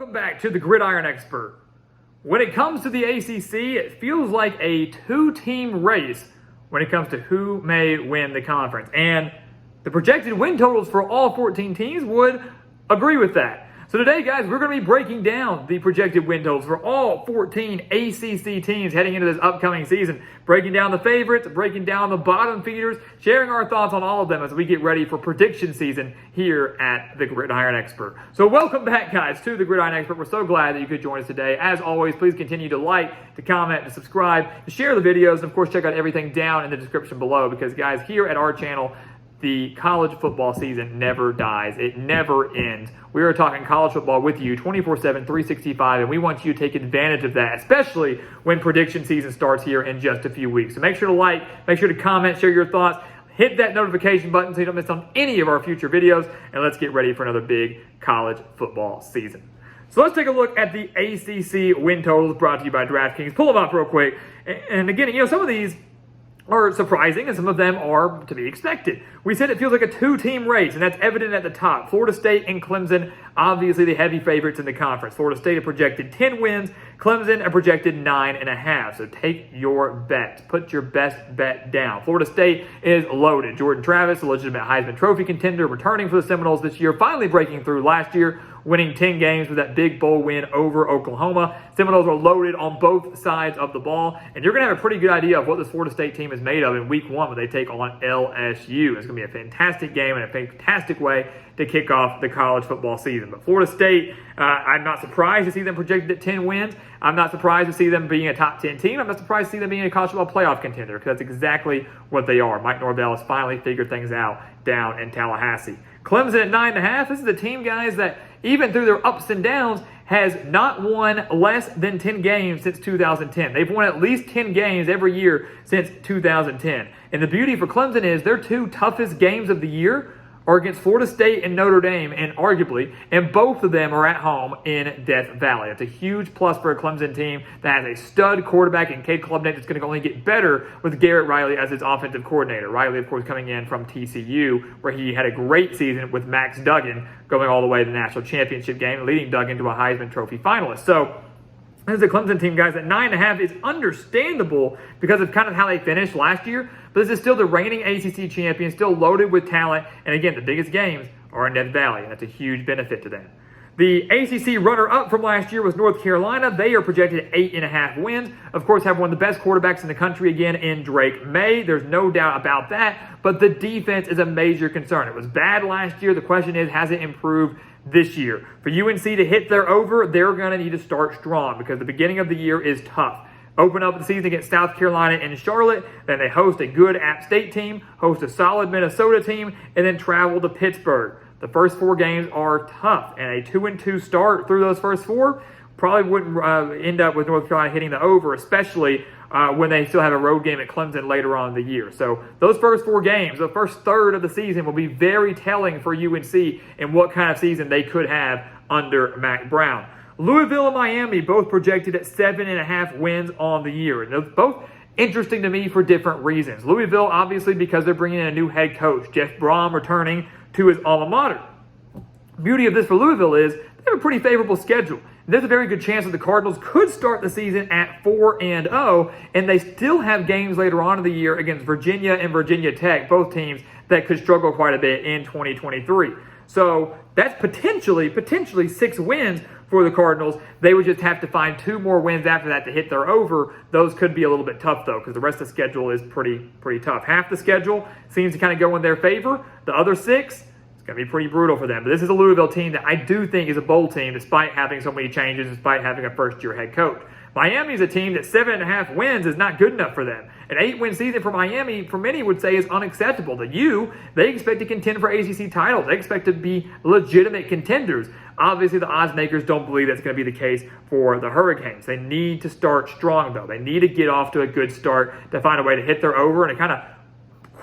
Welcome back to the Gridiron Expert. When it comes to the ACC, it feels like a two-team race when it comes to who may win the conference. And the projected win totals for all 14 teams would agree with that. So today, guys, we're going to be breaking down the projected win totals for all 14 ACC teams heading into this upcoming season. Breaking down the favorites, breaking down the bottom feeders, sharing our thoughts on all of them as we get ready for prediction season here at the Gridiron Expert. So welcome back, guys, to the Gridiron Expert. We're so glad that you could join us today. As always, please continue to like, to comment, to subscribe, to share the videos, and of course, check out everything down in the description below because, guys, here at our channel, the college football season never dies. It never ends. We are talking college football with you 24/7, 365, and we want you to take advantage of that, especially when prediction season starts here in just a few weeks. So make sure to like, make sure to comment, share your thoughts, hit that notification button so you don't miss on any of our future videos, and let's get ready for another big college football season. So let's take a look at the ACC win totals brought to you by DraftKings. Pull them up real quick. And again, some of these are surprising, and some of them are to be expected. We said it feels like a two-team race, and that's evident at the top. Florida State and Clemson, obviously the heavy favorites in the conference. Florida State are projected 10 wins. Clemson are projected 9.5. So take your bets. Put your best bet down. Florida State is loaded. Jordan Travis, a legitimate Heisman Trophy contender, returning for the Seminoles this year, finally breaking through last year, winning 10 games with that big bowl win over Oklahoma. Seminoles are loaded on both sides of the ball, and you're going to have a pretty good idea of what this Florida State team is made of in week one when they take on LSU. It's going to be a fantastic game and a fantastic way to kick off the college football season. But Florida State, I'm not surprised to see them projected at 10 wins. I'm not surprised to see them being a top 10 team. I'm not surprised to see them being a college football playoff contender because that's exactly what they are. Mike Norvell has finally figured things out down in Tallahassee. Clemson at 9.5. This is a team, guys, that even through their ups and downs has not won less than 10 games since 2010. They've won at least 10 games every year since 2010. And the beauty for Clemson is their two toughest games of the year are against Florida State and Notre Dame, and both of them are at home in Death Valley. It's a huge plus for a Clemson team that has a stud quarterback in Cade Klubnik that's going to only get better with Garrett Riley as his offensive coordinator. Riley, of course, coming in from TCU, where he had a great season with Max Duggan going all the way to the national championship game, leading Duggan to a Heisman Trophy finalist. So this is a Clemson team, guys, at 9.5 is understandable because of kind of how they finished last year. But this is still the reigning ACC champion, still loaded with talent. And again, the biggest games are in Death Valley, and that's a huge benefit to them. The ACC runner-up from last year was North Carolina. They are projected at 8.5 wins. Of course, have one of the best quarterbacks in the country again in Drake May. There's no doubt about that. But the defense is a major concern. It was bad last year. The question is, has it improved this year? For UNC to hit their over, they're going to need to start strong because the beginning of the year is tough. Open up the season against South Carolina and Charlotte, then they host a good App State team, host a solid Minnesota team, and then travel to Pittsburgh. The first four games are tough, and a 2-2 start through those first four probably wouldn't end up with North Carolina hitting the over, especially when they still have a road game at Clemson later on in the year. So those first four games, the first third of the season will be very telling for UNC and what kind of season they could have under Mac Brown. Louisville and Miami both projected at 7.5 wins on the year. And they're both interesting to me for different reasons. Louisville, obviously, because they're bringing in a new head coach, Jeff Brom, returning to his alma mater. Beauty of this for Louisville is they have a pretty favorable schedule. There's a very good chance that the Cardinals could start the season at 4-0, and they still have games later on in the year against Virginia and Virginia Tech, both teams that could struggle quite a bit in 2023. So that's potentially 6 wins for the Cardinals. They would just have to find 2 more wins after that to hit their over. Those could be a little bit tough, though, because the rest of the schedule is pretty tough. Half the schedule seems to kind of go in their favor. The other 6, it's going to be pretty brutal for them. But this is a Louisville team that I do think is a bowl team, despite having so many changes, despite having a first-year head coach. Miami is a team that 7.5 wins is not good enough for them. An 8-win season for Miami, for many would say, is unacceptable. They expect to contend for ACC titles. They expect to be legitimate contenders. Obviously, the odds makers don't believe that's going to be the case for the Hurricanes. They need to start strong, though. They need to get off to a good start to find a way to hit their over and to kind of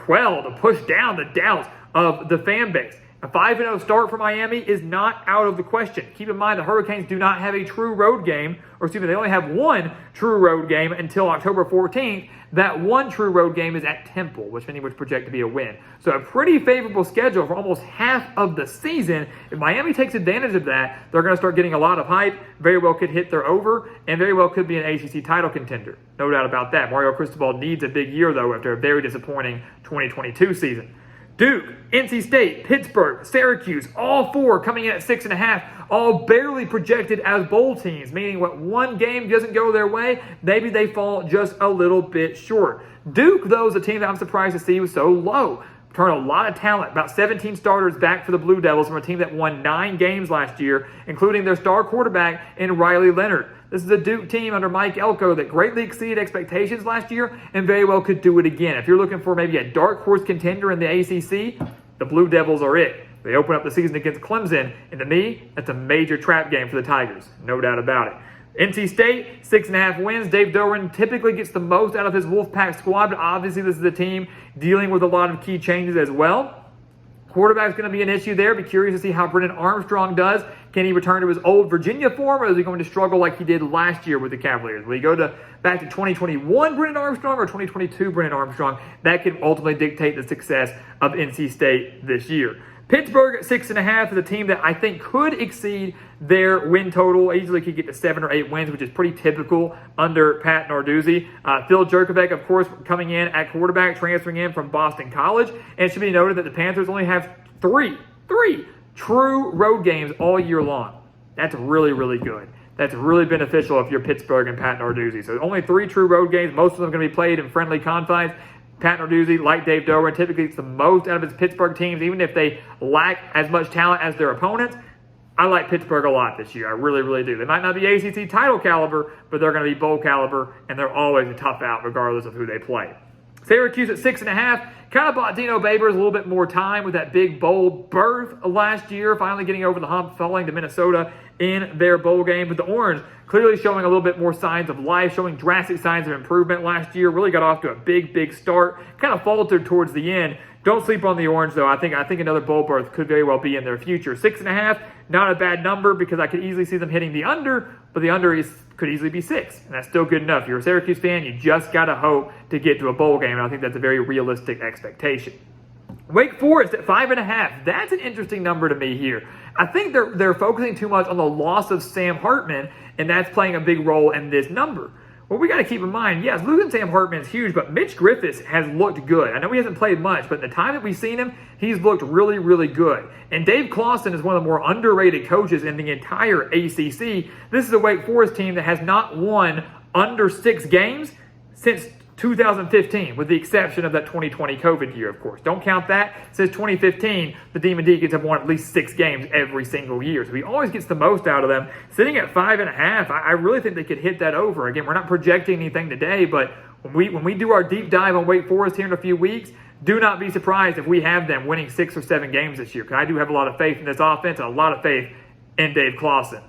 to push down the doubts of the fan base. A 5-0 start for Miami is not out of the question. Keep in mind the Hurricanes do not have a true road game, or excuse me, they only have one true road game until October 14th. That one true road game is at Temple, which many would project to be a win. So a pretty favorable schedule for almost half of the season. If Miami takes advantage of that, they're going to start getting a lot of hype, very well could hit their over, and very well could be an ACC title contender. No doubt about that. Mario Cristobal needs a big year, though, after a very disappointing 2022 season. Duke, NC State, Pittsburgh, Syracuse, all four coming in at 6.5, all barely projected as bowl teams, meaning what one game doesn't go their way, maybe they fall just a little bit short. Duke, though, is a team that I'm surprised to see was so low. Turned a lot of talent, about 17 starters back for the Blue Devils from a team that won 9 games last year, including their star quarterback in Riley Leonard. This is a Duke team under Mike Elko that greatly exceeded expectations last year and very well could do it again. If you're looking for maybe a dark horse contender in the ACC, the Blue Devils are it. They open up the season against Clemson, and to me, that's a major trap game for the Tigers. No doubt about it. NC State, 6.5 wins. Dave Doeren typically gets the most out of his Wolfpack squad, but obviously this is a team dealing with a lot of key changes as well. Quarterback's going to be an issue there. Be curious to see how Brennan Armstrong does. Can he return to his old Virginia form, or is he going to struggle like he did last year with the Cavaliers? Will he go back to 2021 Brennan Armstrong or 2022 Brennan Armstrong? That could ultimately dictate the success of NC State this year. Pittsburgh, 6.5, is a team that I think could exceed their win total. Easily could get to 7 or 8 wins, which is pretty typical under Pat Narduzzi. Phil Jurkovec, of course, coming in at quarterback, transferring in from Boston College. And it should be noted that the Panthers only have three true road games all year long. That's really, really good. That's really beneficial if you're Pittsburgh and Pat Narduzzi. So only 3 true road games. Most of them are going to be played in friendly confines. Pat Narduzzi, like Dave Doeren, typically gets the most out of his Pittsburgh teams, even if they lack as much talent as their opponents. I like Pittsburgh a lot this year. I really, really do. They might not be ACC title caliber, but they're going to be bowl caliber, and they're always a tough out regardless of who they play. Syracuse at 6.5. Kind of bought Dino Babers a little bit more time with that big bowl berth last year, finally getting over the hump, falling to Minnesota in their bowl game. But the Orange clearly showing a little bit more signs of life, showing drastic signs of improvement last year. Really got off to a big start. Kind of faltered towards the end. Don't sleep on the Orange, though. I think another bowl berth could very well be in their future. 6.5, not a bad number because I could easily see them hitting the under, but the under could easily be 6, and that's still good enough. If you're a Syracuse fan, you just got to hope to get to a bowl game, and I think that's a very realistic expectation. Wake Forest at 5.5. That's an interesting number to me here. I think they're focusing too much on the loss of Sam Hartman, and that's playing a big role in this number. Well, we got to keep in mind, yes, losing Sam Hartman is huge, but Mitch Griffiths has looked good. I know he hasn't played much, but the time that we've seen him, he's looked really, really good. And Dave Clawson is one of the more underrated coaches in the entire ACC. This is a Wake Forest team that has not won under 6 games since 2015, with the exception of that 2020 COVID year, of course. Don't count that. Since 2015, the Demon Deacons have won at least 6 games every single year. So he always gets the most out of them. Sitting at 5.5, I really think they could hit that over. Again, we're not projecting anything today, but when we do our deep dive on Wake Forest here in a few weeks, do not be surprised if we have them winning 6 or 7 games this year, because I do have a lot of faith in this offense and a lot of faith in Dave Clawson.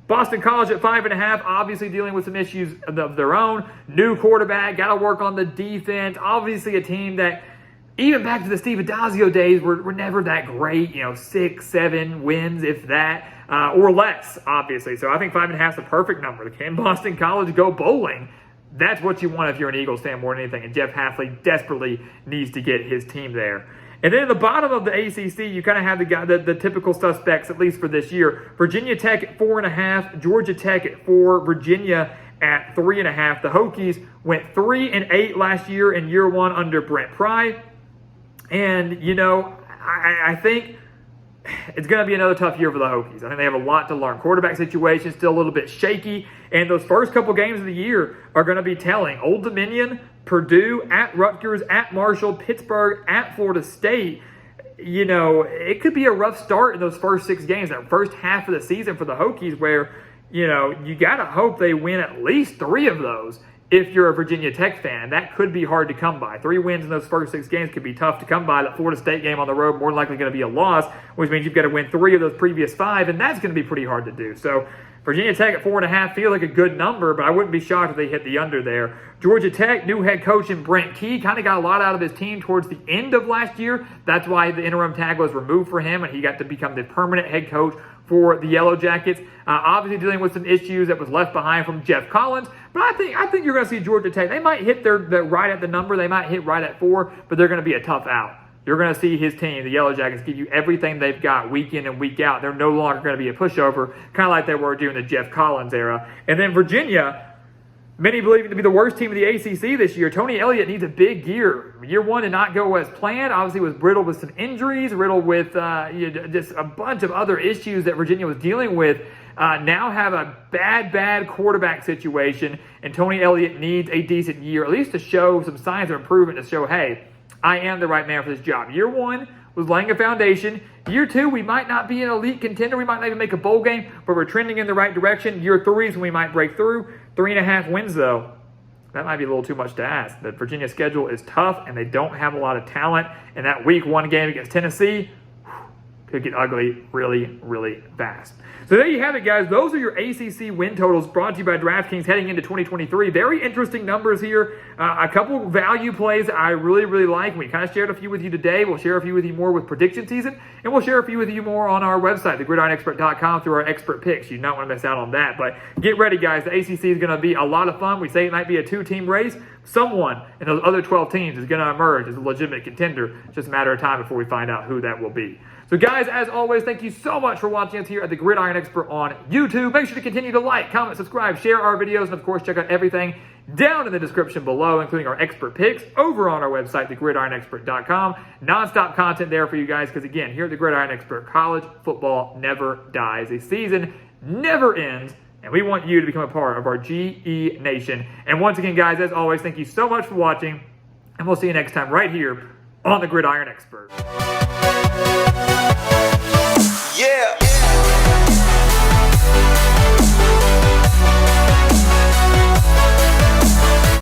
Boston College at 5.5, obviously dealing with some issues of their own. New quarterback, got to work on the defense. Obviously a team that, even back to the Steve Adazio days, were never that great. 6, 7 wins, if that, or less, obviously. So I think 5.5 is the perfect number. Can Boston College go bowling? That's what you want if you're an Eagles fan more than anything. And Jeff Hafley desperately needs to get his team there. And then at the bottom of the ACC, you kind of have the typical suspects, at least for this year. Virginia Tech at 4.5, Georgia Tech at 4, Virginia at 3.5. The Hokies went 3-8 last year in year 1 under Brent Pry. And, I think it's going to be another tough year for the Hokies. I think they have a lot to learn. Quarterback situation still a little bit shaky. And those first couple games of the year are going to be telling. Old Dominion, Purdue, at Rutgers, at Marshall, Pittsburgh, at Florida State. It could be a rough start in those first 6 games, that first half of the season for the Hokies, where, you got to hope they win at least 3 of those if you're a Virginia Tech fan. That could be hard to come by. 3 wins in those first 6 games could be tough to come by. That Florida State game on the road, more than likely going to be a loss, which means you've got to win 3 of those previous 5, and that's going to be pretty hard to do. So Virginia Tech at 4.5 feels like a good number, but I wouldn't be shocked if they hit the under there. Georgia Tech, new head coach in Brent Key, kind of got a lot out of his team towards the end of last year. That's why the interim tag was removed for him, and he got to become the permanent head coach for the Yellow Jackets. Obviously dealing with some issues that was left behind from Jeff Collins, but I think you're going to see Georgia Tech. They might hit their right at the number. They might hit right at 4, but they're going to be a tough out. You're going to see his team, the Yellow Jackets, give you everything they've got week in and week out. They're no longer going to be a pushover, kind of like they were during the Jeff Collins era. And then Virginia, many believe it to be the worst team of the ACC this year. Tony Elliott needs a big year. Year one did not go as planned. Obviously, was riddled with some injuries, riddled with just a bunch of other issues that Virginia was dealing with. Now have a bad quarterback situation, and Tony Elliott needs a decent year, at least to show some signs of improvement, to show, hey, I am the right man for this job. Year one was laying a foundation. Year two, we might not be an elite contender. We might not even make a bowl game, but we're trending in the right direction. Year three is when we might break through. 3.5 wins, though. That might be a little too much to ask. The Virginia schedule is tough, and they don't have a lot of talent. And that week one game against Tennessee could get ugly really, really fast. So there you have it, guys. Those are your ACC win totals brought to you by DraftKings heading into 2023. Very interesting numbers here. A couple value plays I really, really like. We kind of shared a few with you today. We'll share a few with you more with prediction season, and we'll share a few with you more on our website, thegridironexpert.com, through our expert picks. You do not want to miss out on that. But get ready, guys. The ACC is going to be a lot of fun. We say it might be a 2-team race. Someone in those other 12 teams is going to emerge as a legitimate contender. It's just a matter of time before we find out who that will be. So guys, as always, thank you so much for watching us here at the Gridiron Expert on YouTube. Make sure to continue to like, comment, subscribe, share our videos, and of course, check out everything down in the description below, including our expert picks over on our website, thegridironexpert.com. Non-stop content there for you guys, because again, here at the Gridiron Expert, college football never dies. The season never ends, and we want you to become a part of our GE Nation. And once again, guys, as always, thank you so much for watching, and we'll see you next time right here on the Gridiron Expert. Yeah.